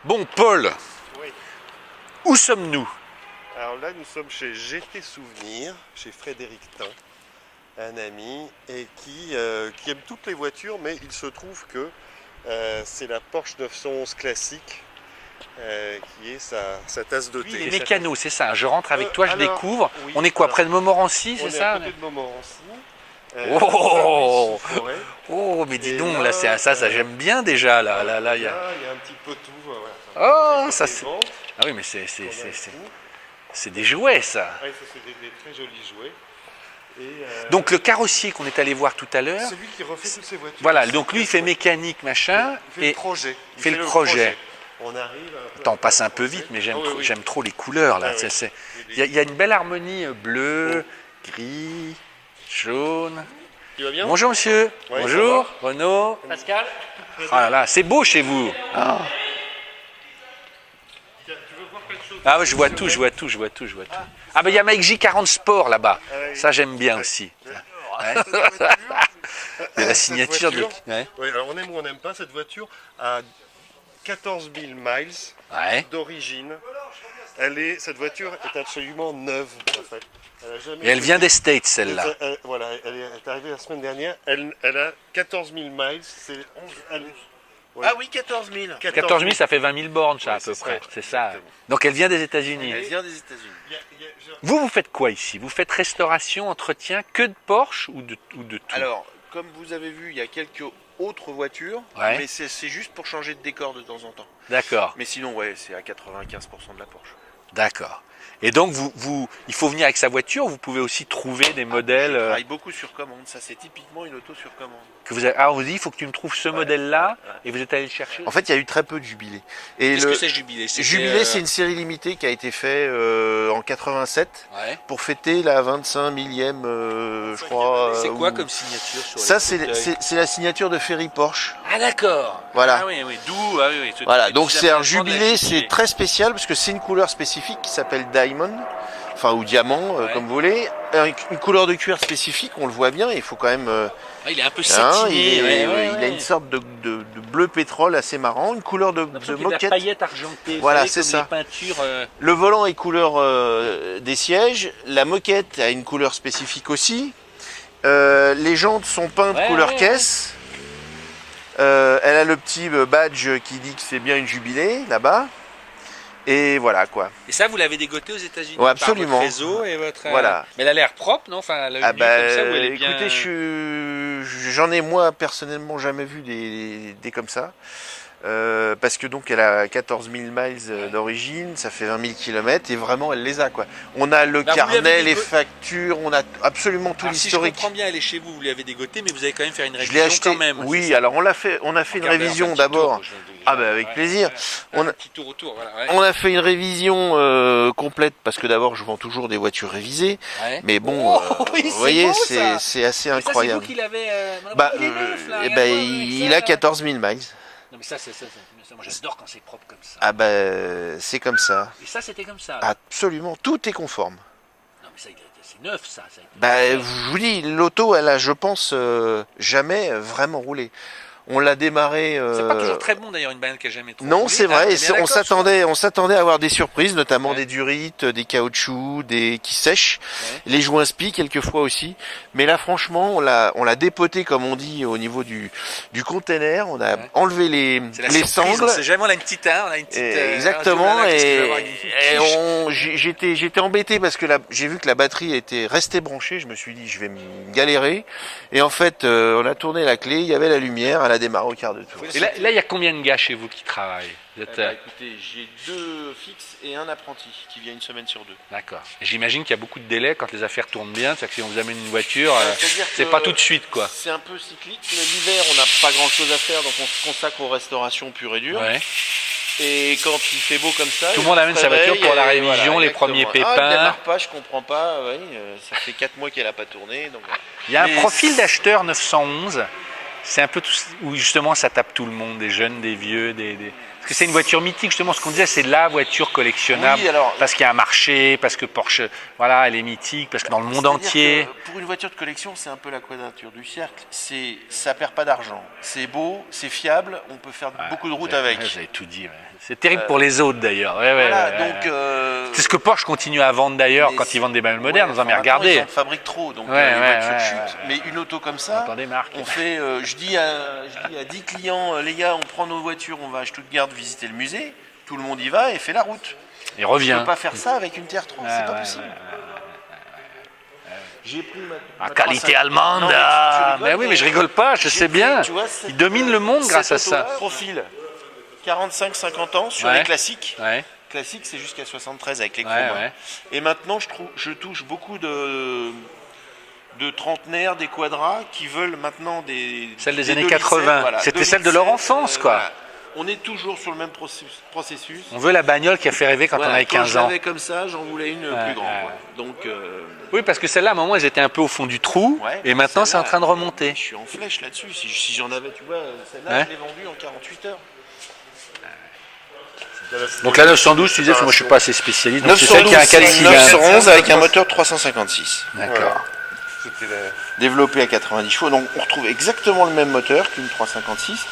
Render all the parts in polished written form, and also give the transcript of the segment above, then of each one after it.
Bon, Paul, Oui. où sommes-nous? Alors là, nous sommes chez GT Souvenirs, chez Frédéric Tin, un ami, et qui aime toutes les voitures, mais il se trouve que c'est la Porsche 911 classique qui est sa tasse de Lui, thé. il est mécano, c'est ça. Je rentre avec toi, je alors, découvre. oui, On est quoi, alors, près de Montmorency, On c'est est ça? à côté de Montmorency. Oh, sous forêt. oh, mais dis Et donc, là, là, ça j'aime bien déjà. Là, il y a... Là, il y a un petit peu tout. Voilà. Oh, Côté ça c'est... vente, Ah oui, mais qu'on a ici. c'est des jouets, ça. Ouais, ça c'est des très jolis jouets. Et, Donc le carrossier qu'on est allé voir tout à l'heure, celui qui refait toutes ces voitures. voilà, donc lui il fait mécanique, machin, Il fait et le projet. il fait le projet. On arrive un peu Attends, on à passe faire un peu le projet. vite, mais j'aime Ah oui, oui. j'aime trop les couleurs là. Ah oui. Il y a une belle harmonie bleu, gris, jaune. Tu vas bien? Bonjour monsieur. Ouais, Bonjour, ça Renaud. Pascal. Ah là là, c'est beau chez vous. Ah. Tu veux voir quelque chose? Ah ouais, je vois tout, je vois tout, je vois tout, je vois tout. Ah ben il y a Mike J40 Sport là-bas. Ah oui. Ça j'aime bien aussi. Ouais. Il y a la signature de... Ouais. Oui, alors on aime ou on n'aime pas cette voiture à 14 000 miles Ouais. d'origine. Cette voiture est absolument neuve en fait. Et elle vient des States celle-là. Voilà, elle est arrivée la semaine dernière. Elle a 14 000 miles. C'est 11. Ouais. Ah oui, 14 000. 14 000, ça fait 20 000 bornes, ça, Ouais, à peu c'est près. ça, C'est ça. exactement. Donc elle vient des États-Unis. Elle vient des États-Unis. Vous faites quoi ici? Vous faites restauration, entretien, que de Porsche ou de tout? Alors, comme vous avez vu, il y a quelques autres voitures, Ouais. mais c'est juste pour changer de décor de temps en temps. D'accord, Mais sinon, ouais, c'est à 95% de la Porsche. d'accord. Et donc, il faut venir avec sa voiture, vous pouvez aussi trouver des modèles Je travaille beaucoup sur commande. Ça, c'est typiquement une auto sur commande. que vous avez... Ah, on vous dit, il faut que tu me trouves ce modèle-là, et vous êtes allé le chercher. En fait, il y a eu très peu de jubilés. Et Qu'est-ce que c'est Jubilé? Jubilé, c'est une série limitée qui a été faite en 87 Ouais. pour fêter la 25 millième, je crois. C'est quoi ou- comme signature sur Ça, les c'est fauteuils? c'est la signature de Ferry Porsche. Ah voilà. Voilà. Ah oui, oui, d'où, ah oui, oui. Voilà, donc c'est un aménagements de la jubilé, c'est très spécial parce que c'est une couleur spécifique qui s'appelle Diamond, enfin ou diamant, Ouais. comme vous voulez. Une couleur de cuir spécifique, on le voit bien, il faut quand même. Ah, il est un peu Hein, satiné. il a une sorte de bleu pétrole assez marrant, une couleur de moquette. paillettes argentées. Voilà, vous savez, c'est comme ça. les peintures. Le volant est couleur des sièges, la moquette a une couleur spécifique aussi. Les jantes sont peintes Ouais, couleur ouais, caisse. Elle a le petit badge qui dit que c'est bien une jubilée là-bas. Et voilà quoi. Et ça, vous l'avez dégoté aux États-Unis? Ouais, absolument. Par votre réseau et votre. Voilà. Mais elle a l'air propre, non? Enfin, elle a une Ah vue bah, comme ça où elle est bien. écoutez, j'en ai moi personnellement jamais vu des comme ça. Parce que donc elle a 14 000 miles d'origine, ça fait 20 000 km et vraiment elle les a quoi. On a le Bah, vous carnet, l'avez les dégo- factures, on a absolument tout Alors, si je l'historique. comprends bien, elle est chez vous, vous l'avez dégoté, mais vous avez quand même fait une Je révision l'ai acheté. quand même. Oui, c'est ça? alors on a fait une Regardez, révision un petit d'abord. tour, Ah bah avec plaisir. On a- Un petit tour autour, voilà. Ouais. On a fait une révision complète parce que d'abord je vends toujours des voitures révisées, Ouais. mais bon, Oh, oui, vous c'est voyez, beau, ça. c'est assez Mais ça, c'est incroyable. vous qui l'avez. Bah, il est neuf, là. eh regarde-moi ben, avec il ça, a là. 14 000 miles. Non, mais ça, moi, j'adore quand c'est propre comme ça. Ah bah c'est comme ça. Et ça, c'était comme ça. Absolument, tout est conforme. Non, mais ça, c'est neuf, ça. Ça a été Bah fait. je vous dis, l'auto, elle a, je pense, jamais vraiment roulé. On l'a démarré. C'est pas toujours très bon d'ailleurs une bagnole qui a jamais trop Non, roulé. c'est Ah, vrai. on est et bien d'accord, on s'attendait à avoir des surprises, notamment Ouais. des durites, des caoutchoucs, des qui sèchent, Ouais. les joints spi quelquefois aussi. Mais là, franchement, on l'a dépoté comme on dit au niveau du container. On a Ouais. enlevé les C'est la les surprise, sangles. on sait jamais, on a une petite, hein, on a une petite. Exactement. ah, qu'est-ce qu'il va y avoir avec une petite quiche. J'étais embêté parce que j'ai vu que la batterie était restée branchée. Je me suis dit, je vais me galérer. Et en fait, on a tourné la clé. Il y avait la lumière. Elle a démarré au quart de tour. Et là, il y a combien de gars chez vous qui travaillent? Vous êtes, Écoutez, j'ai 2 fixes et un apprenti qui vient une semaine sur 2. D'accord. J'imagine qu'il y a beaucoup de délais quand les affaires tournent bien. C'est-à-dire que si on vous amène une voiture, C'est-à-dire c'est que pas tout de suite, quoi. C'est un peu cyclique, mais l'hiver on n'a pas grand chose à faire, donc on se consacre aux restaurations pures et dures. Ouais. Et quand il fait beau comme ça, Tout le il monde se amène sa voiture réveille pour la et révision, les exactement. premiers Ah, pépins. elle démarre pas, je comprends pas. Ouais, ça fait 4 mois qu'elle a pas tourné, donc. Voilà. Il y a un Mais profil d'acheteur 911. C'est un peu tout, où justement ça tape tout le monde, des jeunes, des vieux, des... Parce Parce que c'est une voiture mythique, justement, ce qu'on disait, c'est la voiture collectionnable. Oui, alors, Parce qu'il y a un marché, parce que Porsche, voilà, elle est mythique, parce que dans le monde c'est-à-dire entier. que pour une voiture de collection, c'est un peu la quadrature du cercle. Ça perd pas d'argent. C'est beau, c'est fiable, on peut faire beaucoup de routes avec. Vous avez tout dit. Ouais. C'est terrible pour les autres d'ailleurs. Ouais, Voilà, ouais, donc. c'est ce que Porsche continue à vendre d'ailleurs mais quand ils vendent des bagnoles modernes. Vous en avez maintenant, regardé. Ils en fabriquent trop, donc Ouais, les ouais, voitures ouais, chutent. Mais une auto comme ça, Entendez, Marc. on fait. Je dis à 10 clients, les gars, on prend nos voitures, on va à Stuttgart visiter le musée. Tout le monde y va et fait la route. Il On revient. ne peut pas faire ça avec une TR3, c'est pas ouais, possible. J'ai pris ma Qualité 350. allemande. Non, mais tu rigoles, Ben oui, mais je rigole pas, je sais bien. Tu vois, Il domine le monde grâce à ça. Profil 45-50 ans sur Ouais. les classiques. Ouais, Classique, c'est jusqu'à 73 avec les ouais, chromes. ouais. Et maintenant, je touche beaucoup de trentenaires, des quadras qui veulent maintenant des. Celle des des années 2007, 80. voilà. C'était celle de leur 2007, enfance, quoi. voilà. On est toujours sur le même processus. On veut la bagnole qui a fait rêver quand Voilà, on avait quand 15 je ans. l'avais comme ça, j'en voulais une plus grande. ouais. Quoi. Donc, Oui, parce que celle-là, à un moment, elles étaient un peu au fond du trou. ouais, Et maintenant, c'est en celle-là, train de remonter. Je suis en flèche là-dessus. Si j'en avais, tu vois, celle-là, Ouais. je l'ai vendue en 48 heures. Donc la 912, tu disais, parce que moi je suis pas assez spécialiste. Donc c'est celle qui a un 4 c'est cylindres. 911 avec un moteur 356. D'accord. C'était la- Développé à 90 chevaux. Donc on retrouve exactement le même moteur qu'une 356.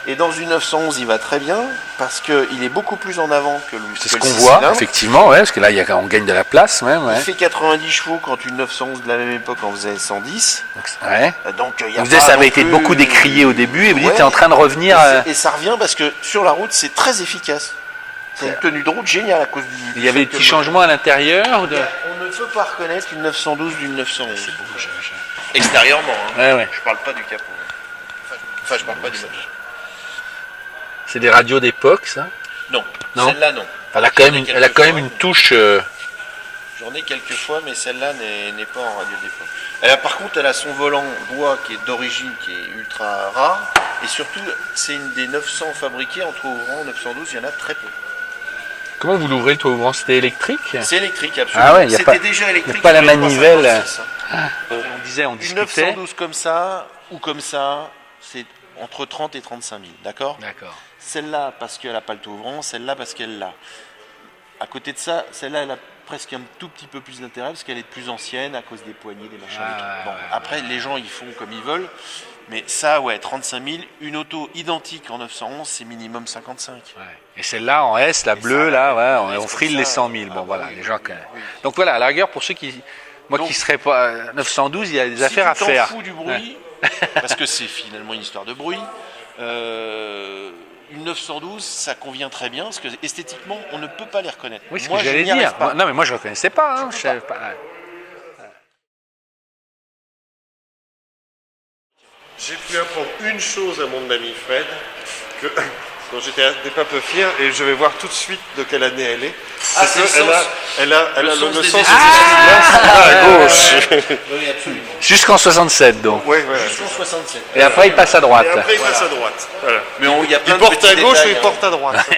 Et dans une 911, il va très bien parce qu'il est beaucoup plus en avant que le. C'est que ce le qu'on 6 voit, cylindres. effectivement, ouais, parce que là, on gagne de la place même. Ouais. Il fait 90 chevaux quand une 911 de la même époque en faisait 110. Ouais. Donc il y a Vous disiez, pas ça avait non été plus- beaucoup décrié au début, et vous dites, Ouais. t'es en train de revenir. Et ça revient parce que sur la route, c'est très efficace. C'est une tenue de route géniale à cause du. Il y avait des petits changements à l'intérieur ou de... On ne peut pas reconnaître une 912 d'une 911. Extérieurement, hein. Ouais, ouais. Je parle pas du capot. Enfin, je parle pas du moteur. C'est des radios d'époque, ça. Non, Non. celle-là non. Elle a quand même une touche. J'en ai quelques fois, mais celle-là n'est pas en radio d'époque. Par contre, elle a son volant bois qui est d'origine, qui est ultra rare. Et surtout, c'est une des 900 fabriquées en toit ouvrant. 912, il y en a très peu. Comment vous l'ouvrez le toit ouvrant? C'était électrique? C'est électrique, absolument. Ah ouais, y a C'était pas- déjà électrique. pas la dans les manivelle. 356, hein. On disait, on Une discutait. 912 comme ça, ou comme ça, c'est entre 30 et 35 000, d'accord? D'accord. Celle-là, parce qu'elle n'a pas le toit ouvrant, celle-là, parce qu'elle l'a. À côté de ça, celle-là, elle a presque un tout petit peu plus d'intérêt, parce qu'elle est plus ancienne, à cause des poignées, des machins, des trucs. Bon, après, les gens, ils font comme ils veulent, mais ça, ouais, 35 000, une auto identique en 911, c'est minimum 55. Ouais. Et celle-là en S, la bleue, ça, là, ouais, ouais, on comme frile ça, les 100 000. Bon, ah, voilà, oui, les gens. oui, oui. Donc voilà, à la rigueur, pour ceux qui. Moi Donc, qui serais pas 912, il y a des Si affaires à tu t'en faire. fous du bruit, parce que c'est finalement une histoire de bruit, une 912, ça convient très bien, parce que esthétiquement, on ne peut pas les reconnaître. Oui, c'est ce Moi, que je j'allais n'y arrive dire. pas. Non, mais moi je ne reconnaissais pas. Hein. Je savais pas. J'ai pu apprendre une chose à mon ami Fred, dont j'étais pas peu fier, et je vais voir tout de suite de quelle année elle est. Ah, C'est c'est le qu'elle a- sens. elle a le sens des sens des essuie-glaces. essuie-glaces à gauche. Oui, absolument. Jusqu'en 67, donc. Ouais, voilà. Jusqu'en 67. Et après, il passe à droite. Et après, il passe à droite. Voilà. Mais il y a plein Il de porte petits à gauche ou détails, il hein. porte à droite.